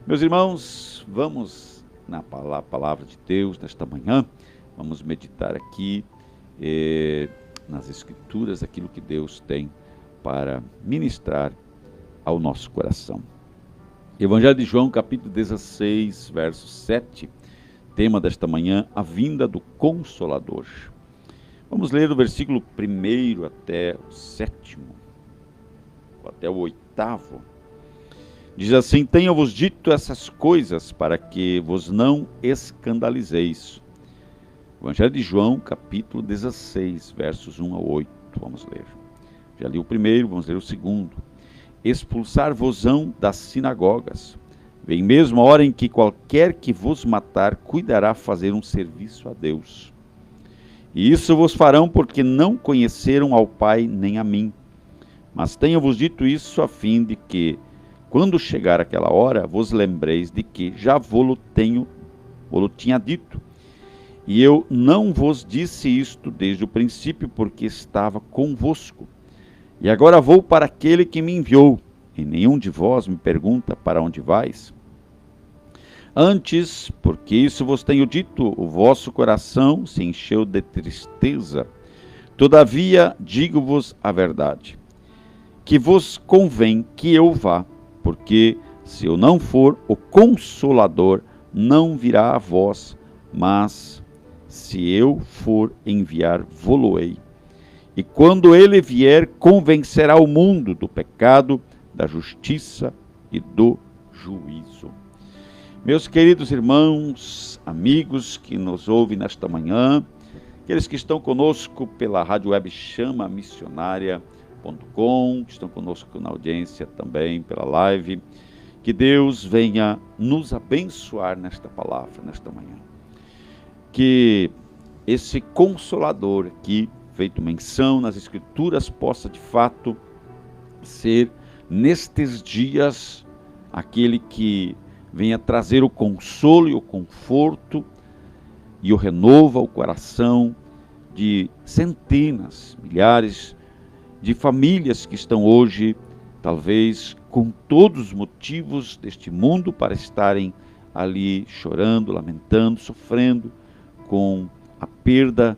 Meus irmãos, vamos na palavra de Deus nesta manhã, vamos meditar aqui nas Escrituras, aquilo que Deus tem para ministrar ao nosso coração. Evangelho de João, capítulo 16, verso 7, tema desta manhã, a vinda do Consolador. Vamos ler do versículo 1 até o 7º, ou até o 8º. Diz assim: tenho-vos dito essas coisas para que vos não escandalizeis. Evangelho de João, capítulo 16, versos 1 a 8. Vamos ler. Já li o primeiro, vamos ler o segundo. Expulsar-vos-ão das sinagogas. Vem mesmo a hora em que qualquer que vos matar cuidará fazer um serviço a Deus. E isso vos farão porque não conheceram ao Pai nem a mim. Mas tenho-vos dito isso a fim de que, quando chegar aquela hora, vos lembreis de que já vô-lo tinha dito. E eu não vos disse isto desde o princípio, porque estava convosco. E agora vou para aquele que me enviou, e nenhum de vós me pergunta para onde vais. Antes, porque isso vos tenho dito, o vosso coração se encheu de tristeza. Todavia, digo-vos a verdade, que vos convém que eu vá, porque se eu não for, o Consolador não virá a vós, mas se eu for enviar, vô-lo-ei. E quando ele vier, convencerá o mundo do pecado, da justiça e do juízo. Meus queridos irmãos, amigos que nos ouvem nesta manhã, aqueles que estão conosco pela rádio web Chama Missionária.com, que estão conosco na audiência também pela live, que Deus venha nos abençoar nesta palavra, nesta manhã. Que esse Consolador aqui, feito menção nas Escrituras, possa de fato ser, nestes dias, aquele que venha trazer o consolo e o conforto e o renova o coração de centenas, milhares de famílias que estão hoje, talvez com todos os motivos deste mundo para estarem ali chorando, lamentando, sofrendo com a perda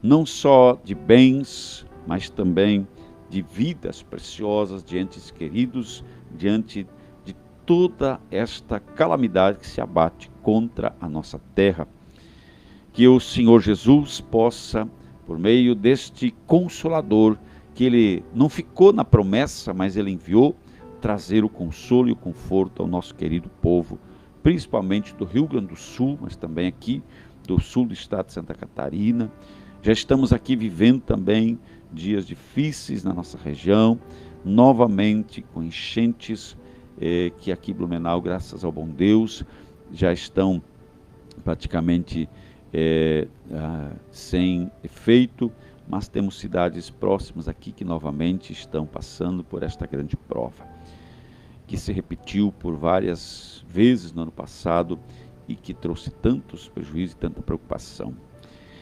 não só de bens, mas também de vidas preciosas, de entes queridos, diante de toda esta calamidade que se abate contra a nossa terra. Que o Senhor Jesus possa, por meio deste Consolador, que Ele não ficou na promessa, mas Ele enviou, trazer o consolo e o conforto ao nosso querido povo, principalmente do Rio Grande do Sul, mas também aqui do sul do estado de Santa Catarina. Já estamos aqui vivendo também dias difíceis na nossa região, novamente com enchentes, que aqui em Blumenau, graças ao bom Deus, já estão praticamente sem efeito, mas temos cidades próximas aqui que novamente estão passando por esta grande prova, que se repetiu por várias vezes no ano passado e que trouxe tantos prejuízos e tanta preocupação.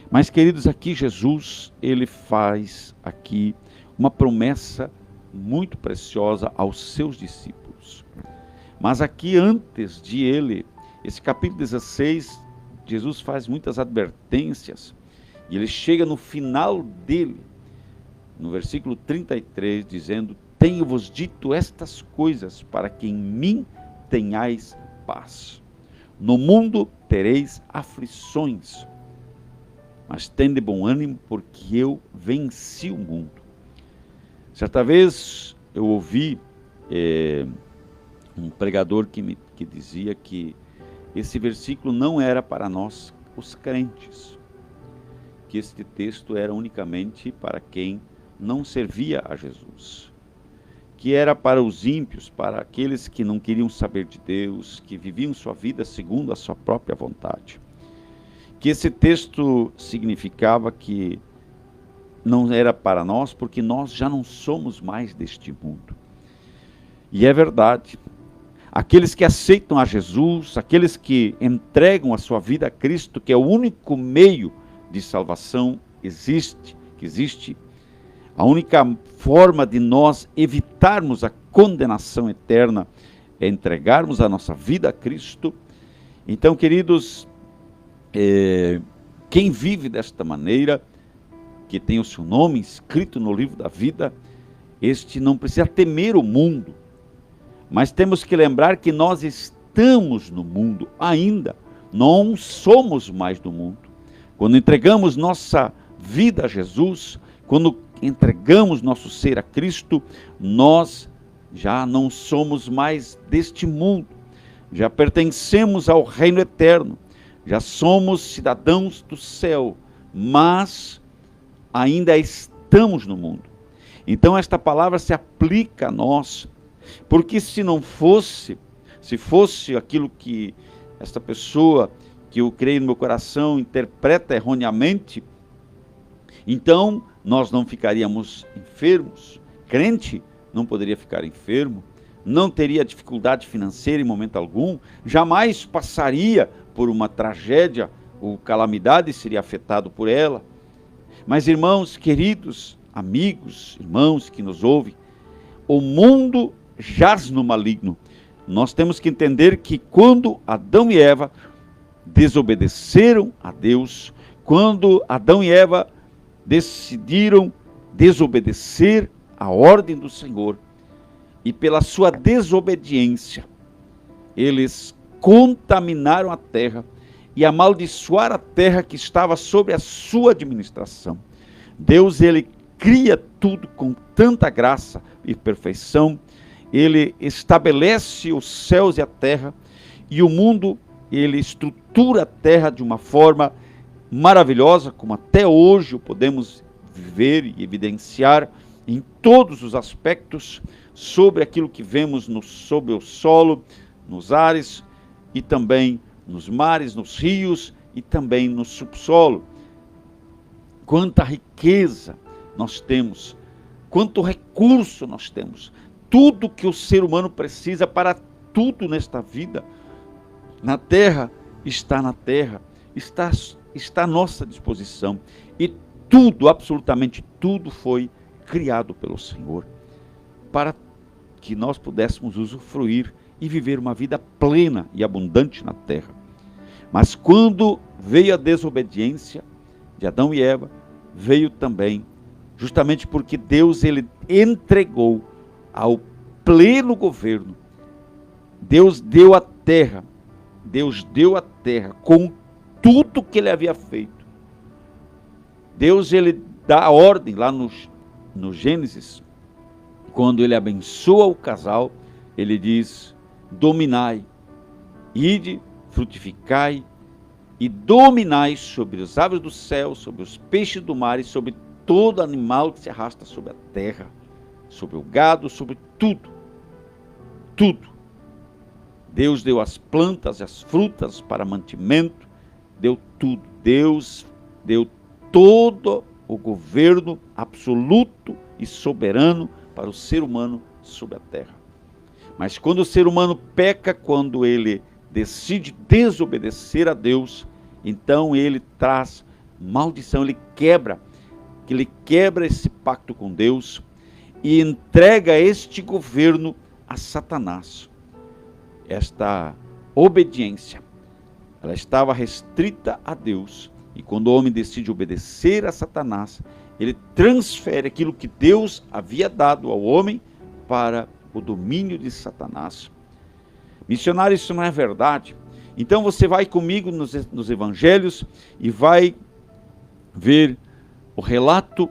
Mas, queridos, aqui Jesus, Ele faz aqui uma promessa muito preciosa aos seus discípulos. Mas aqui, antes de Ele, esse capítulo 16, Jesus faz muitas advertências, e Ele chega no final dele, no versículo 33, dizendo: tenho-vos dito estas coisas para que em mim tenhais paz. No mundo tereis aflições, mas tende bom ânimo, porque eu venci o mundo. Certa vez eu ouvi um pregador que dizia que esse versículo não era para nós, os crentes, que este texto era unicamente para quem não servia a Jesus, que era para os ímpios, para aqueles que não queriam saber de Deus, que viviam sua vida segundo a sua própria vontade. Que esse texto significava que não era para nós, porque nós já não somos mais deste mundo. E é verdade. Aqueles que aceitam a Jesus, aqueles que entregam a sua vida a Cristo, que é o único meio de salvação que existe, a única forma de nós evitarmos a condenação eterna é entregarmos a nossa vida a Cristo. Então, queridos, quem vive desta maneira, que tem o seu nome escrito no livro da vida, este não precisa temer o mundo, mas temos que lembrar que nós estamos no mundo ainda, não somos mais do mundo. Quando entregamos nossa vida a Jesus, quando entregamos nosso ser a Cristo, nós já não somos mais deste mundo, já pertencemos ao reino eterno, já somos cidadãos do céu, mas ainda estamos no mundo. Então esta palavra se aplica a nós, porque se fosse aquilo que esta pessoa, que eu creio no meu coração, interpreta erroneamente, então nós não ficaríamos enfermos. Crente não poderia ficar enfermo, não teria dificuldade financeira em momento algum, jamais passaria por uma tragédia ou calamidade e seria afetado por ela. Mas, irmãos queridos, amigos, irmãos que nos ouvem, o mundo jaz no maligno. Nós temos que entender que quando Adão e Eva desobedeceram a Deus, quando Adão e Eva decidiram desobedecer a ordem do Senhor, e pela sua desobediência, eles contaminaram a terra e amaldiçoaram a terra que estava sob a sua administração. Deus, ele cria tudo com tanta graça e perfeição, ele estabelece os céus e a terra, e o mundo, ele estrutura a terra de uma forma maravilhosa, como até hoje podemos viver e evidenciar em todos os aspectos, sobre aquilo que vemos sobre o solo, nos ares, e também nos mares, nos rios, e também no subsolo. Quanta riqueza nós temos, quanto recurso nós temos, tudo que o ser humano precisa para tudo nesta vida, na terra, está à nossa disposição, e tudo, absolutamente tudo foi criado pelo Senhor, para que nós pudéssemos usufruir e viver uma vida plena e abundante na terra. Mas quando veio a desobediência de Adão e Eva, veio também, justamente porque Deus, ele entregou ao pleno governo, Deus deu a terra com tudo que ele havia feito. Deus, ele dá a ordem lá no Gênesis, quando ele abençoa o casal, ele diz: dominai, ide, frutificai e dominai sobre as aves do céu, sobre os peixes do mar e sobre todo animal que se arrasta sobre a terra, sobre o gado, sobre tudo. Tudo. Deus deu as plantas e as frutas para mantimento, deu tudo. Deus deu todo o governo absoluto e soberano para o ser humano sobre a terra. Mas quando o ser humano peca, quando ele decide desobedecer a Deus, então ele traz maldição, ele quebra esse pacto com Deus e entrega este governo a Satanás. Esta obediência, ela estava restrita a Deus, e quando o homem decide obedecer a Satanás, ele transfere aquilo que Deus havia dado ao homem para o domínio de Satanás. Missionário, isso não é verdade. Então você vai comigo nos evangelhos e vai ver o relato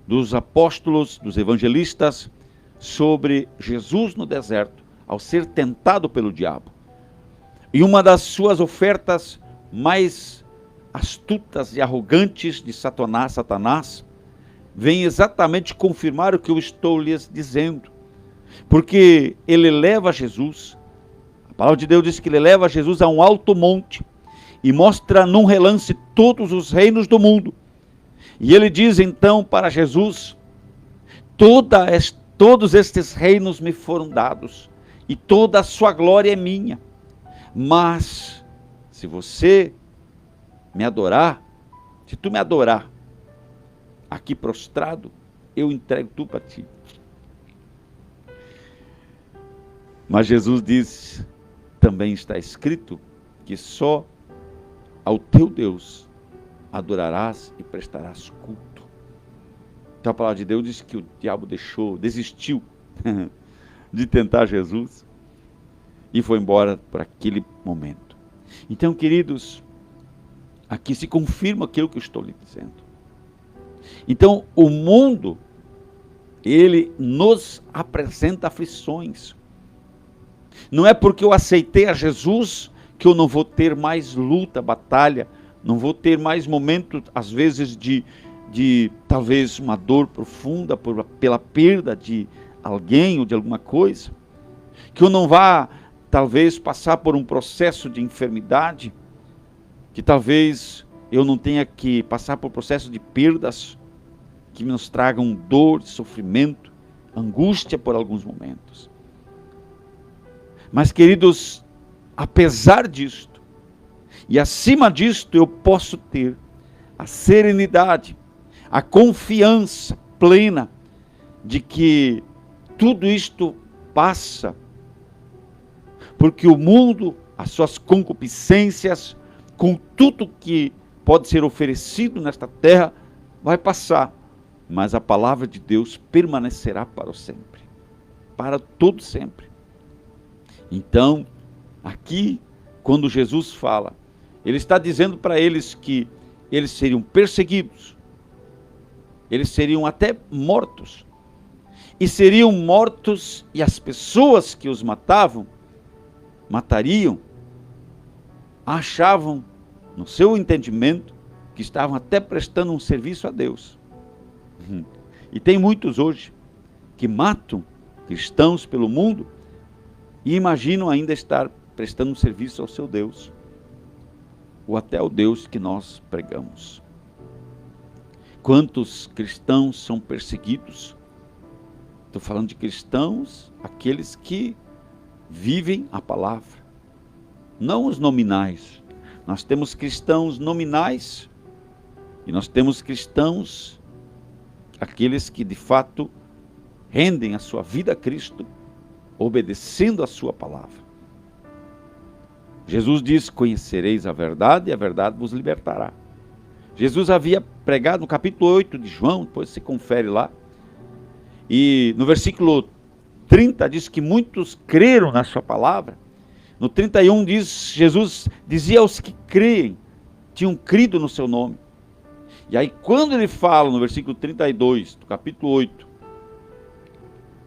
dos apóstolos, dos evangelistas, sobre Jesus no deserto, ao ser tentado pelo diabo. E uma das suas ofertas mais astutas e arrogantes de Satanás, vem exatamente confirmar o que eu estou lhes dizendo. Porque ele leva Jesus, a palavra de Deus diz que ele leva Jesus a um alto monte, e mostra num relance todos os reinos do mundo. E ele diz então para Jesus: todos estes reinos me foram dados, e toda a sua glória é minha. Mas, se você me adorar, se tu me adorar, aqui prostrado, eu entrego tudo para ti. Mas Jesus diz, também está escrito, que só ao teu Deus adorarás e prestarás culto. Então a palavra de Deus diz que o diabo desistiu de tentar Jesus e foi embora por aquele momento. Então, queridos, aqui se confirma aquilo que eu estou lhe dizendo. Então, o mundo, ele nos apresenta aflições. Não é porque eu aceitei a Jesus que eu não vou ter mais luta, batalha, não vou ter mais momentos, às vezes, de talvez uma dor profunda pela perda de alguém ou de alguma coisa, que eu não vá, talvez, passar por um processo de enfermidade, que talvez eu não tenha que passar por processo de perdas, que nos tragam dor, sofrimento, angústia por alguns momentos. Mas, queridos, apesar disto, e acima disto, eu posso ter a serenidade, a confiança plena de que tudo isto passa, porque o mundo, as suas concupiscências, com tudo que pode ser oferecido nesta terra, vai passar, mas a palavra de Deus permanecerá para o sempre, para todo sempre. Então, aqui, quando Jesus fala, ele está dizendo para eles que eles seriam perseguidos, eles seriam até mortos, e seriam mortos, e as pessoas que os matariam, achavam, no seu entendimento, que estavam até prestando um serviço a Deus. E tem muitos hoje que matam cristãos pelo mundo e imaginam ainda estar prestando um serviço ao seu Deus, ou até ao Deus que nós pregamos. Quantos cristãos são perseguidos? Estou falando de cristãos, aqueles que vivem a palavra, não os nominais. Nós temos cristãos nominais e nós temos cristãos, aqueles que de fato rendem a sua vida a Cristo, obedecendo a sua palavra. Jesus diz: conhecereis a verdade e a verdade vos libertará. Jesus havia pregado no capítulo 8 de João, depois você confere lá, e no versículo 30 diz que muitos creram na sua palavra. No 31 diz, Jesus dizia aos que creem, tinham crido no seu nome. E aí quando ele fala no versículo 32 do capítulo 8,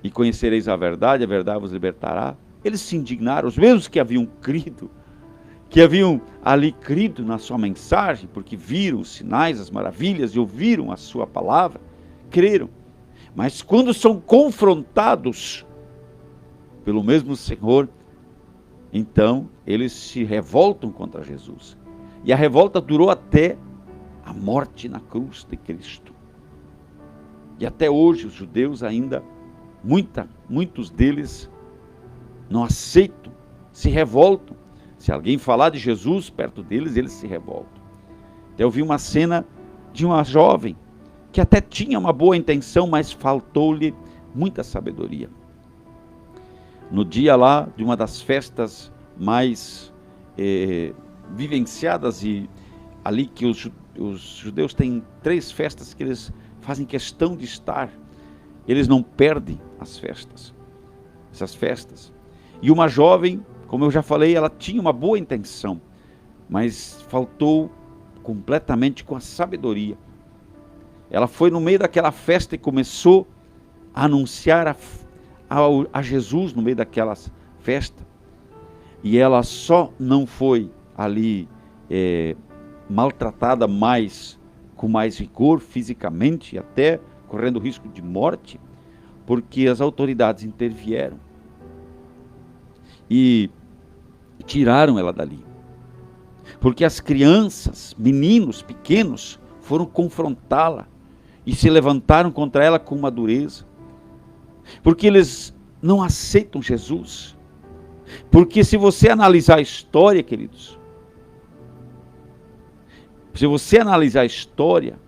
e conhecereis a verdade vos libertará, eles se indignaram, os mesmos que haviam crido, que haviam ali crido na sua mensagem, porque viram os sinais, as maravilhas, e ouviram a sua palavra, creram. Mas quando são confrontados pelo mesmo Senhor, então eles se revoltam contra Jesus. E a revolta durou até a morte na cruz de Cristo. E até hoje os judeus ainda, muitos deles não aceitam, se revoltam. Se alguém falar de Jesus perto deles, eles se revoltam. Eu vi uma cena de uma jovem que até tinha uma boa intenção, mas faltou-lhe muita sabedoria. No dia lá de uma das festas mais vivenciadas, e ali que os judeus têm 3 festas que eles fazem questão de estar, eles não perdem essas festas. E uma jovem, como eu já falei, ela tinha uma boa intenção, mas faltou completamente com a sabedoria. Ela foi no meio daquela festa e começou a anunciar a Jesus no meio daquela festa. E ela só não foi ali maltratada com mais rigor fisicamente, até correndo risco de morte, porque as autoridades intervieram e tiraram ela dali. Porque as crianças, meninos pequenos, foram confrontá-la e se levantaram contra ela com uma dureza. Porque eles não aceitam Jesus. Porque se você analisar a história, queridos, se você analisar a história,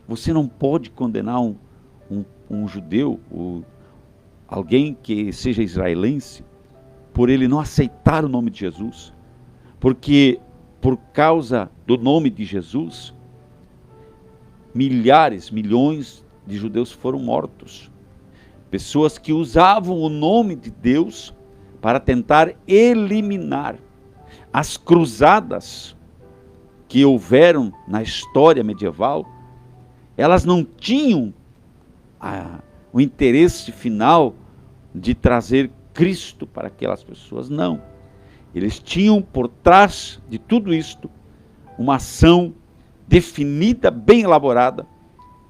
você não pode condenar um judeu, ou alguém que seja israelense, por ele não aceitar o nome de Jesus, porque por causa do nome de Jesus, milhares, milhões de judeus foram mortos. Pessoas que usavam o nome de Deus para tentar eliminar. As cruzadas que houveram na história medieval, elas não tinham o interesse final de trazer Cristo para aquelas pessoas, não. Eles tinham por trás de tudo isto uma ação definida, bem elaborada,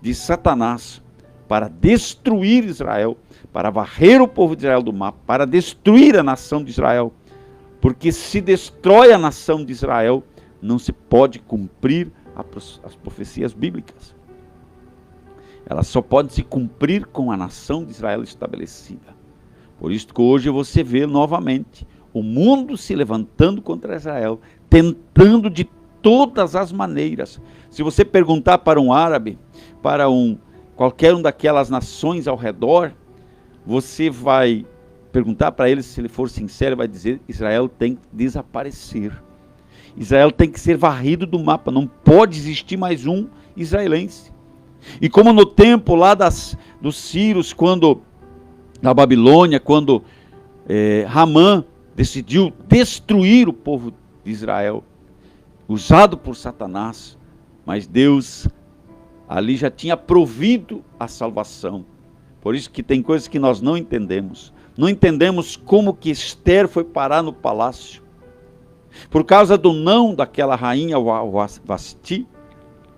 de Satanás para destruir Israel, para varrer o povo de Israel do mapa, para destruir a nação de Israel. Porque se destrói a nação de Israel, não se pode cumprir as profecias bíblicas. Ela só pode se cumprir com a nação de Israel estabelecida. Por isso que hoje você vê novamente o mundo se levantando contra Israel, tentando de todas as maneiras. Se você perguntar para um árabe, para qualquer daquelas nações ao redor, você vai perguntar para ele, se ele for sincero, vai dizer: Israel tem que desaparecer. Israel tem que ser varrido do mapa, não pode existir mais um israelense. E como no tempo lá dos sírios, na Babilônia, quando Ramã decidiu destruir o povo de Israel, usado por Satanás, mas Deus ali já tinha provido a salvação. Por isso que tem coisas que nós não entendemos. Não entendemos como que Esther foi parar no palácio. Por causa do não daquela rainha Vasti,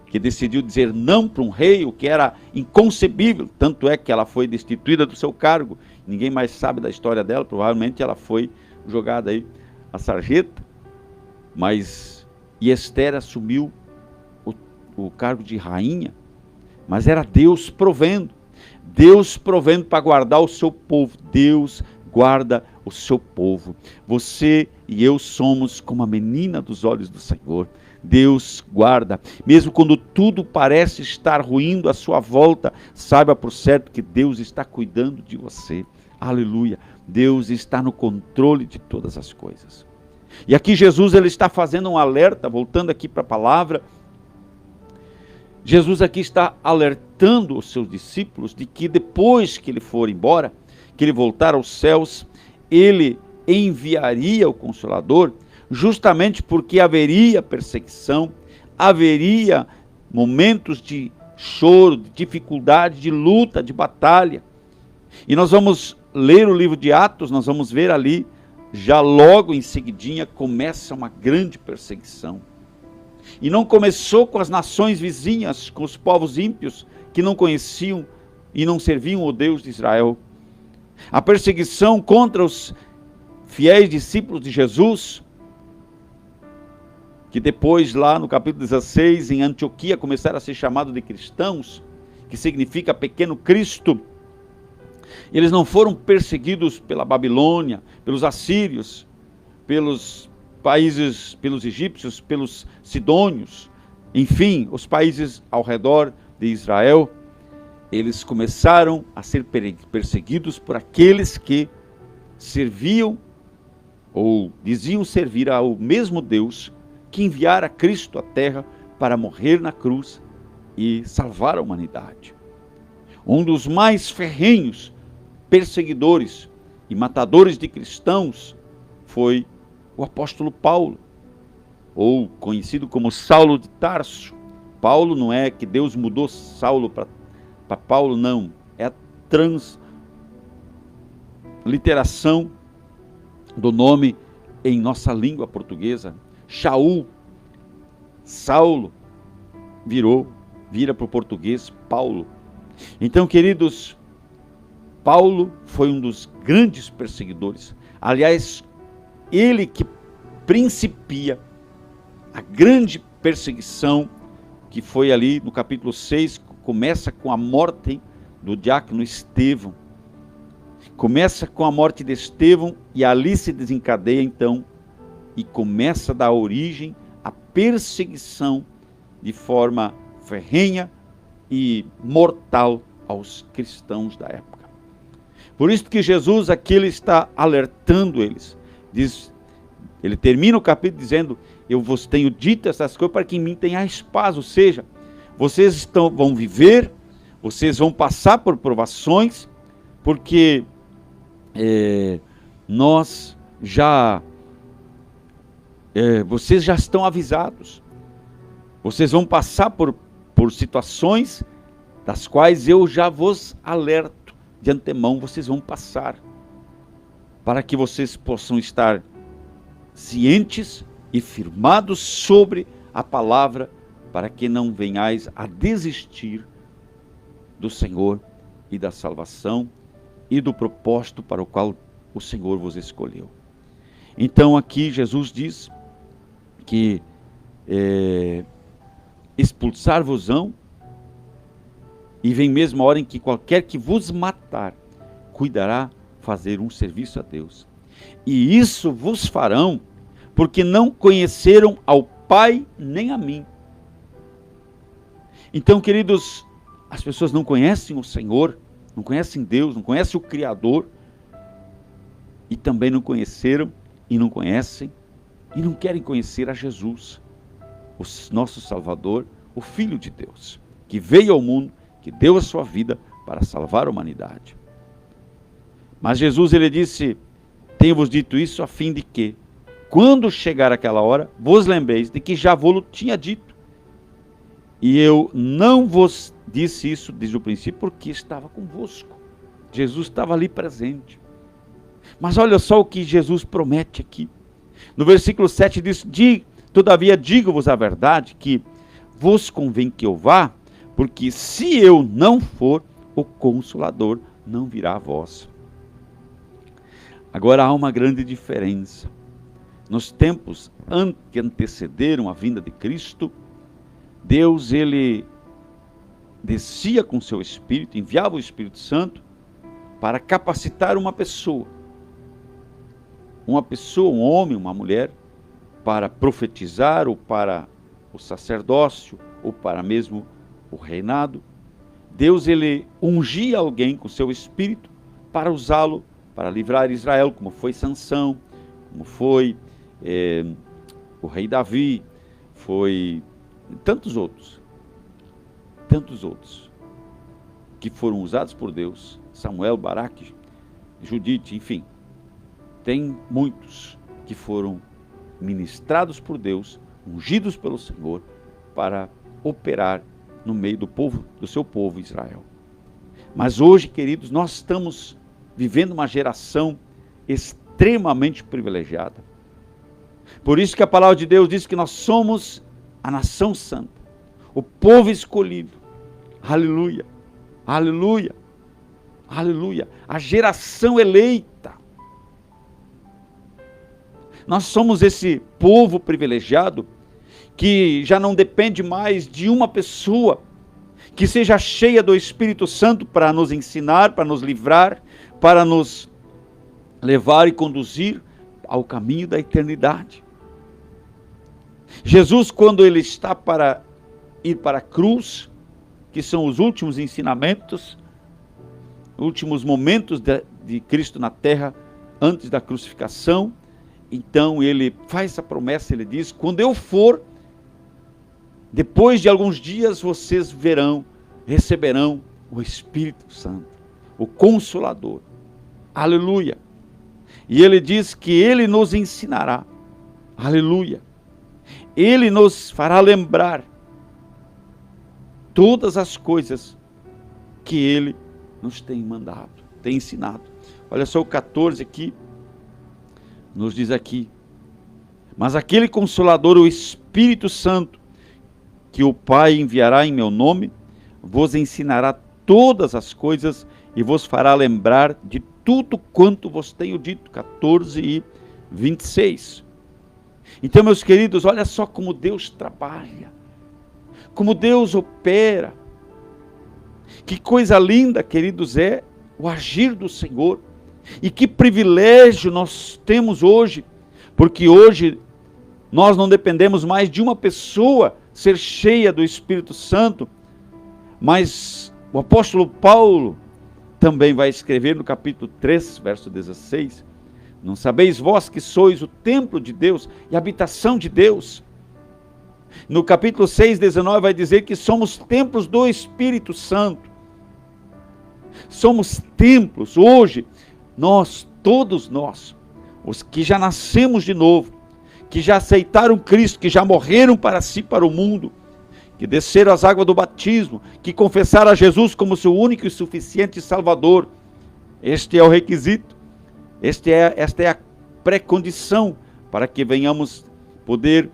que decidiu dizer não para um rei, o que era inconcebível. Tanto é que ela foi destituída do seu cargo. Ninguém mais sabe da história dela, provavelmente ela foi jogada aí à sarjeta. E Esther assumiu o cargo de rainha, mas era Deus provendo para guardar o seu povo. Deus guarda o seu povo. Você e eu somos como a menina dos olhos do Senhor. Deus guarda, mesmo quando tudo parece estar ruindo à sua volta, saiba por certo que Deus está cuidando de você. Aleluia, Deus está no controle de todas as coisas. E aqui Jesus ele está fazendo um alerta, voltando aqui para a palavra. Jesus aqui está alertando os seus discípulos de que depois que ele for embora, que ele voltar aos céus, ele enviaria o Consolador, justamente porque haveria perseguição, haveria momentos de choro, de dificuldade, de luta, de batalha. E nós vamos ler o livro de Atos, nós vamos ver ali, já logo em seguidinha, começa uma grande perseguição. E não começou com as nações vizinhas, com os povos ímpios, que não conheciam e não serviam o Deus de Israel. A perseguição contra os fiéis discípulos de Jesus, que depois lá no capítulo 16, em Antioquia, começaram a ser chamados de cristãos, que significa pequeno Cristo. Eles não foram perseguidos pela Babilônia, pelos assírios, pelos países, pelos egípcios, pelos sidônios, enfim, os países ao redor de Israel. Eles começaram a ser perseguidos por aqueles que serviam ou diziam servir ao mesmo Deus que enviara Cristo à terra para morrer na cruz e salvar a humanidade. Um dos mais ferrenhos perseguidores e matadores de cristãos foi o apóstolo Paulo, ou conhecido como Saulo de Tarso. Paulo não é que Deus mudou Saulo para Paulo, não. É a transliteração do nome em nossa língua portuguesa. Shaul, Saulo, vira para o português Paulo. Então, queridos, Paulo foi um dos grandes perseguidores. Aliás, ele que principia a grande perseguição que foi ali no capítulo 6, começa com a morte do diácono Estevão. Começa com a morte de Estevão e ali se desencadeia então e começa a dar origem à perseguição de forma ferrenha e mortal aos cristãos da época. Por isso que Jesus aqui ele está alertando eles. Ele termina o capítulo dizendo: eu vos tenho dito essas coisas para que em mim tenhais paz. Ou seja, vocês vão viver, vocês vão passar por provações, porque vocês já estão avisados. Vocês vão passar por situações das quais eu já vos alerto de antemão. Vocês vão passar, para que vocês possam estar cientes e firmados sobre a palavra, para que não venhais a desistir do Senhor e da salvação e do propósito para o qual o Senhor vos escolheu. Então aqui Jesus diz que expulsar-vos-ão, e vem mesmo a hora em que qualquer que vos matar, cuidará fazer um serviço a Deus. E isso vos farão, porque não conheceram ao Pai nem a mim. Então, queridos, as pessoas não conhecem o Senhor, não conhecem Deus, não conhecem o Criador, e também não conheceram, e não conhecem, e não querem conhecer a Jesus, o nosso Salvador, o Filho de Deus, que veio ao mundo, que deu a sua vida para salvar a humanidade. Mas Jesus, ele disse: tenho-vos dito isso a fim de que, quando chegar aquela hora, vos lembreis de que já vos tinha dito. E eu não vos disse isso desde o princípio, porque estava convosco. Jesus estava ali presente. Mas olha só o que Jesus promete aqui. No versículo 7 diz: todavia digo-vos a verdade, que vos convém que eu vá, porque se eu não for, o Consolador não virá a vós. Agora há uma grande diferença. Nos tempos que antecederam a vinda de Cristo, Deus, ele descia com seu Espírito, enviava o Espírito Santo para capacitar uma pessoa, um homem, uma mulher, para profetizar, ou para o sacerdócio, ou para mesmo o reinado. Deus, ele ungia alguém com seu Espírito para usá-lo para livrar Israel, como foi Sansão, como foi o rei Davi, foi tantos outros que foram usados por Deus, Samuel, Baraque, Judite, enfim, tem muitos que foram ministrados por Deus, ungidos pelo Senhor, para operar no meio do seu povo Israel. Mas hoje, queridos, nós estamos vivendo uma geração extremamente privilegiada. Por isso que a palavra de Deus diz que nós somos a nação santa, o povo escolhido. Aleluia, aleluia, aleluia. A geração eleita. Nós somos esse povo privilegiado que já não depende mais de uma pessoa que seja cheia do Espírito Santo para nos ensinar, para nos livrar, para nos levar e conduzir ao caminho da eternidade. Jesus, quando ele está para ir para a cruz, que são os últimos ensinamentos, últimos momentos de Cristo na terra, antes da crucificação, então ele faz essa promessa, ele diz: quando eu for, depois de alguns dias vocês receberão o Espírito Santo, o Consolador. Aleluia. E ele diz que ele nos ensinará. Aleluia. Ele nos fará lembrar todas as coisas que ele nos tem mandado, tem ensinado. Olha só o 14 aqui, nos diz aqui: mas aquele Consolador, o Espírito Santo, que o Pai enviará em meu nome, vos ensinará todas as coisas e vos fará lembrar de tudo quanto vos tenho dito. 14 e 26. Então, meus queridos, olha só como Deus trabalha, como Deus opera. Que coisa linda, queridos, é o agir do Senhor. E que privilégio nós temos hoje, porque hoje nós não dependemos mais de uma pessoa ser cheia do Espírito Santo, mas o apóstolo Paulo também vai escrever no capítulo 3, verso 16, Não sabeis vós que sois o templo de Deus e a habitação de Deus? No capítulo 6, 19 vai dizer que somos templos do Espírito Santo. Somos templos hoje, todos nós, os que já nascemos de novo, que já aceitaram Cristo, que já morreram para si, para o mundo, que desceram as águas do batismo, que confessaram a Jesus como seu único e suficiente Salvador. Este é o requisito, esta é a pré-condição para que venhamos poder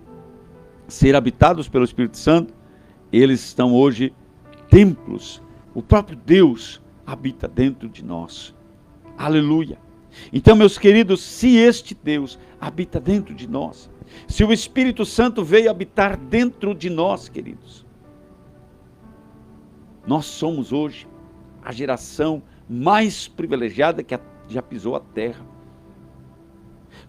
ser habitados pelo Espírito Santo. Eles estão hoje templos, o próprio Deus habita dentro de nós. Aleluia! Então, meus queridos, se este Deus habita dentro de nós, se o Espírito Santo veio habitar dentro de nós, queridos, nós somos hoje a geração mais privilegiada que já pisou a terra.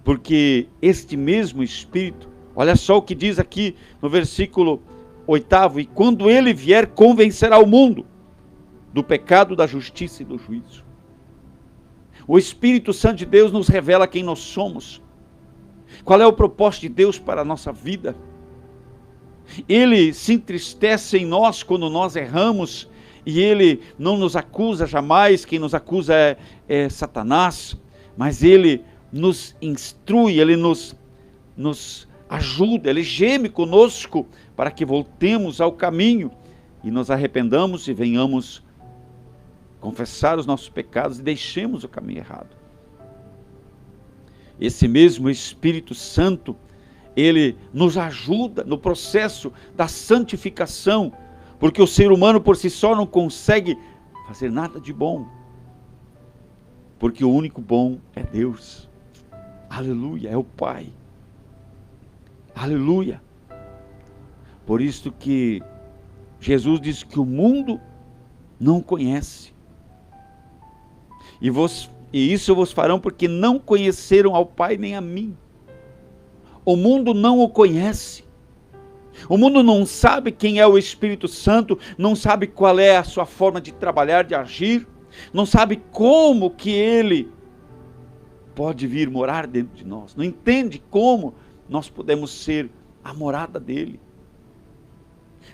Porque este mesmo Espírito, olha só o que diz aqui no versículo 8: e quando ele vier, convencerá o mundo do pecado, da justiça e do juízo. O Espírito Santo de Deus nos revela quem nós somos. Qual é o propósito de Deus para a nossa vida? Ele se entristece em nós quando nós erramos, e Ele não nos acusa jamais. Quem nos acusa é Satanás, mas Ele nos instrui, Ele nos ajuda, Ele geme conosco para que voltemos ao caminho e nos arrependamos e venhamos confessar os nossos pecados e deixemos o caminho errado. Esse mesmo Espírito Santo, ele nos ajuda no processo da santificação, porque o ser humano por si só não consegue fazer nada de bom, porque o único bom é Deus. Aleluia, é o Pai. Aleluia. Por isso que Jesus diz que o mundo não conhece. E isso vos farão porque não conheceram ao Pai nem a mim. O mundo não o conhece. O mundo não sabe quem é o Espírito Santo, não sabe qual é a sua forma de trabalhar, de agir, não sabe como que ele pode vir morar dentro de nós, não entende como nós podemos ser a morada dele.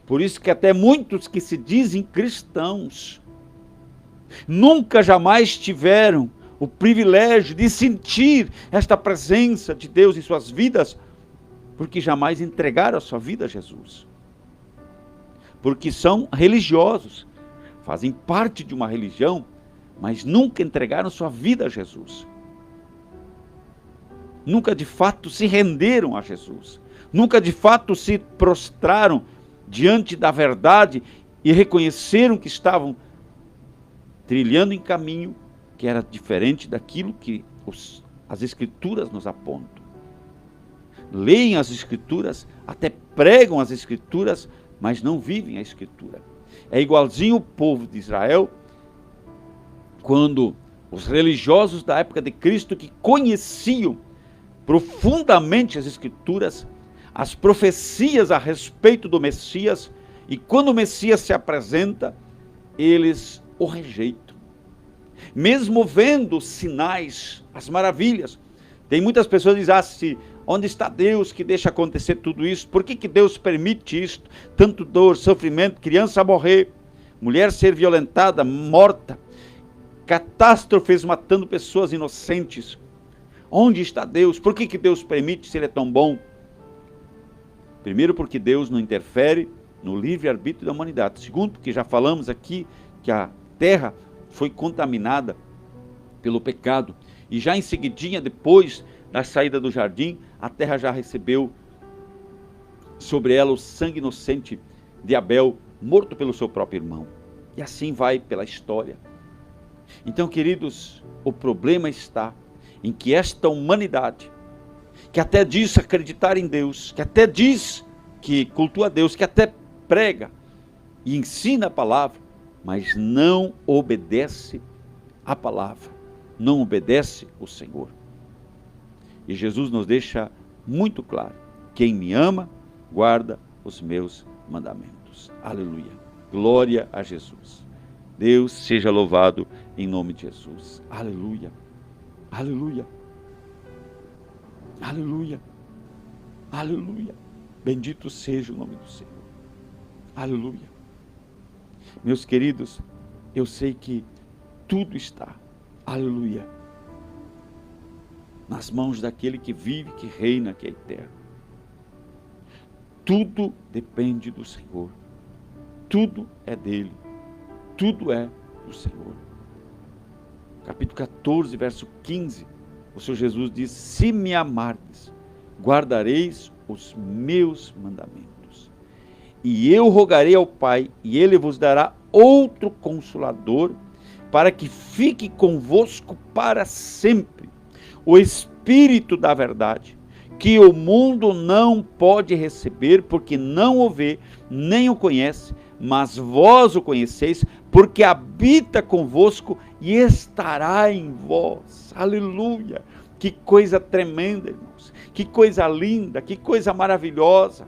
Por isso que até muitos que se dizem cristãos, nunca jamais tiveram o privilégio de sentir esta presença de Deus em suas vidas, porque jamais entregaram a sua vida a Jesus. Porque são religiosos, fazem parte de uma religião, mas nunca entregaram sua vida a Jesus. Nunca de fato se renderam a Jesus. Nunca de fato se prostraram diante da verdade e reconheceram que estavam trilhando em caminho que era diferente daquilo que as Escrituras nos apontam. Leem as Escrituras, até pregam as Escrituras, mas não vivem a Escritura. É igualzinho o povo de Israel, quando os religiosos da época de Cristo, que conheciam profundamente as Escrituras, as profecias a respeito do Messias, e quando o Messias se apresenta, eles o rejeitam. Mesmo vendo os sinais, as maravilhas. Tem muitas pessoas que dizem onde está Deus que deixa acontecer tudo isso? Por que Deus permite isso? Tanto dor, sofrimento, criança morrer, mulher ser violentada, morta, catástrofes matando pessoas inocentes. Onde está Deus? Por que Deus permite se Ele é tão bom? Primeiro, porque Deus não interfere no livre-arbítrio da humanidade. Segundo, porque já falamos aqui que a terra foi contaminada pelo pecado. E já em seguidinha, depois da saída do jardim, a terra já recebeu sobre ela o sangue inocente de Abel, morto pelo seu próprio irmão. E assim vai pela história. Então, queridos, o problema está em que esta humanidade, que até diz acreditar em Deus, que até diz que cultua a Deus, que até prega e ensina a palavra, mas não obedece a palavra, não obedece o Senhor. E Jesus nos deixa muito claro: quem me ama, guarda os meus mandamentos. Aleluia. Glória a Jesus. Deus seja louvado em nome de Jesus. Aleluia. Aleluia. Aleluia. Aleluia. Bendito seja o nome do Senhor. Aleluia. Meus queridos, eu sei que tudo está, aleluia, nas mãos daquele que vive, que reina, que é eterno. Tudo depende do Senhor. Tudo é dele. Tudo é do Senhor. Capítulo 14, verso 15, o Senhor Jesus diz: se me amardes, guardareis os meus mandamentos. E eu rogarei ao Pai, e ele vos dará outro Consolador, para que fique convosco para sempre, o Espírito da verdade, que o mundo não pode receber, porque não o vê, nem o conhece, mas vós o conheceis, porque habita convosco e estará em vós. Aleluia! Que coisa tremenda, irmãos! Que coisa linda, que coisa maravilhosa!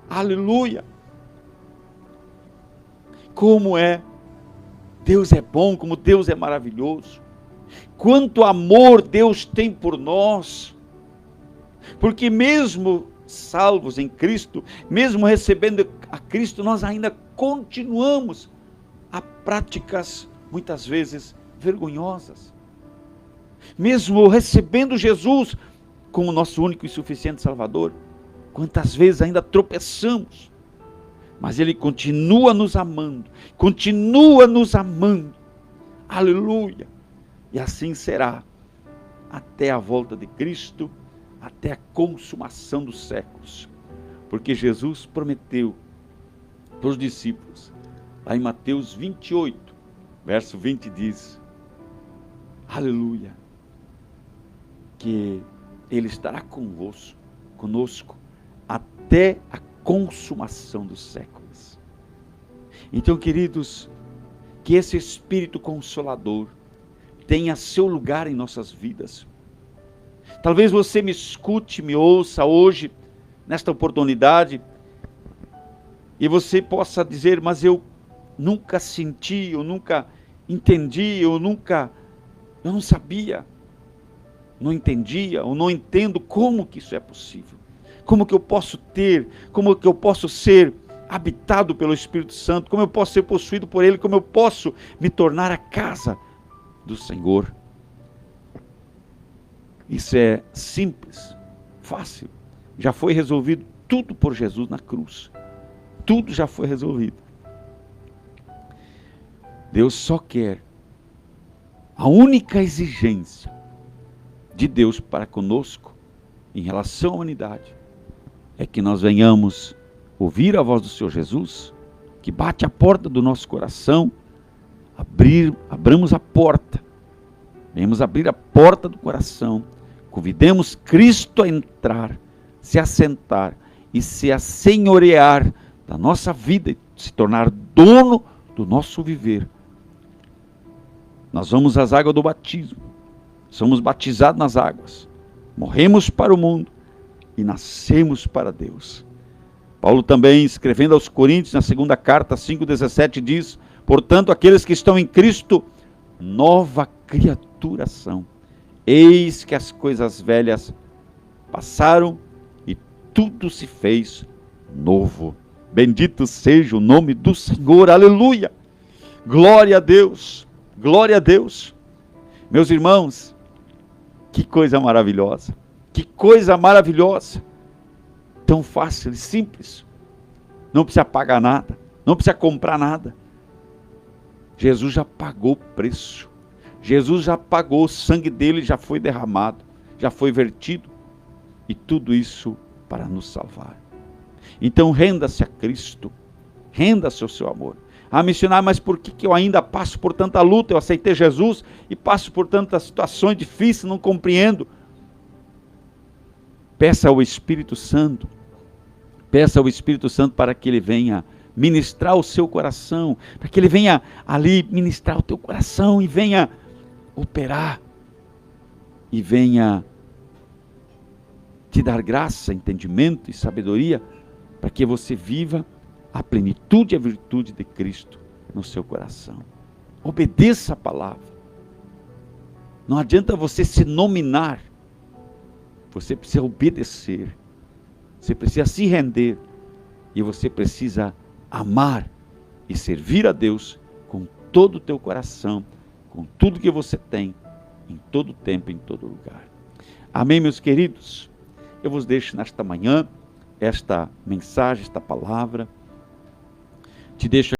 Aleluia! Como Deus é bom, como Deus é maravilhoso. Quanto amor Deus tem por nós. Porque mesmo salvos em Cristo, mesmo recebendo a Cristo, nós ainda continuamos a práticas muitas vezes vergonhosas. Mesmo recebendo Jesus como nosso único e suficiente Salvador, quantas vezes ainda tropeçamos. Mas Ele continua nos amando, aleluia, e assim será, até a volta de Cristo, até a consumação dos séculos, porque Jesus prometeu para os discípulos, lá em Mateus 28, verso 20 diz, aleluia, que Ele estará conosco, até a consumação dos séculos. Então, queridos, que esse Espírito Consolador tenha seu lugar em nossas vidas. Talvez você me escute, me ouça hoje, nesta oportunidade, e você possa dizer, mas eu nunca senti, eu nunca entendi, eu não sabia, não entendia, ou não entendo como que isso é possível. Como que eu posso ter, como que eu posso ser habitado pelo Espírito Santo, como eu posso ser possuído por Ele, como eu posso me tornar a casa do Senhor. Isso é simples, fácil, já foi resolvido tudo por Jesus na cruz, tudo já foi resolvido. Deus só quer, a única exigência de Deus para conosco, em relação à humanidade, é que nós venhamos ouvir a voz do Senhor Jesus, que bate a porta do nosso coração, abramos a porta, venhamos abrir a porta do coração, convidemos Cristo a entrar, se assentar e se assenhorear da nossa vida, e se tornar dono do nosso viver. Nós vamos às águas do batismo, somos batizados nas águas, morremos para o mundo, e nascemos para Deus. Paulo também, escrevendo aos Coríntios, na segunda carta, 5,17, diz, portanto, aqueles que estão em Cristo, nova criatura são. Eis que as coisas velhas passaram e tudo se fez novo. Bendito seja o nome do Senhor, aleluia. Glória a Deus, glória a Deus. Meus irmãos, que coisa maravilhosa. Que coisa maravilhosa, tão fácil e simples, não precisa pagar nada, não precisa comprar nada, Jesus já pagou o preço, Jesus já pagou, o sangue dele já foi derramado, já foi vertido, e tudo isso para nos salvar. Então renda-se a Cristo, renda-se ao seu amor. Ah, missionário, mas por que eu ainda passo por tanta luta? Eu aceitei Jesus e passo por tantas situações difíceis, não compreendo. Peça ao Espírito Santo para que Ele venha ministrar o seu coração, para que Ele venha ali ministrar o teu coração e venha operar, e venha te dar graça, entendimento e sabedoria, para que você viva a plenitude e a virtude de Cristo no seu coração. Obedeça a palavra. Não adianta você se nominar, Você precisa obedecer. Você precisa se render. E você precisa amar e servir a Deus com todo o teu coração, com tudo que você tem, em todo tempo, em todo lugar. Amém, meus queridos? Eu vos deixo nesta manhã esta mensagem, esta palavra. Te deixo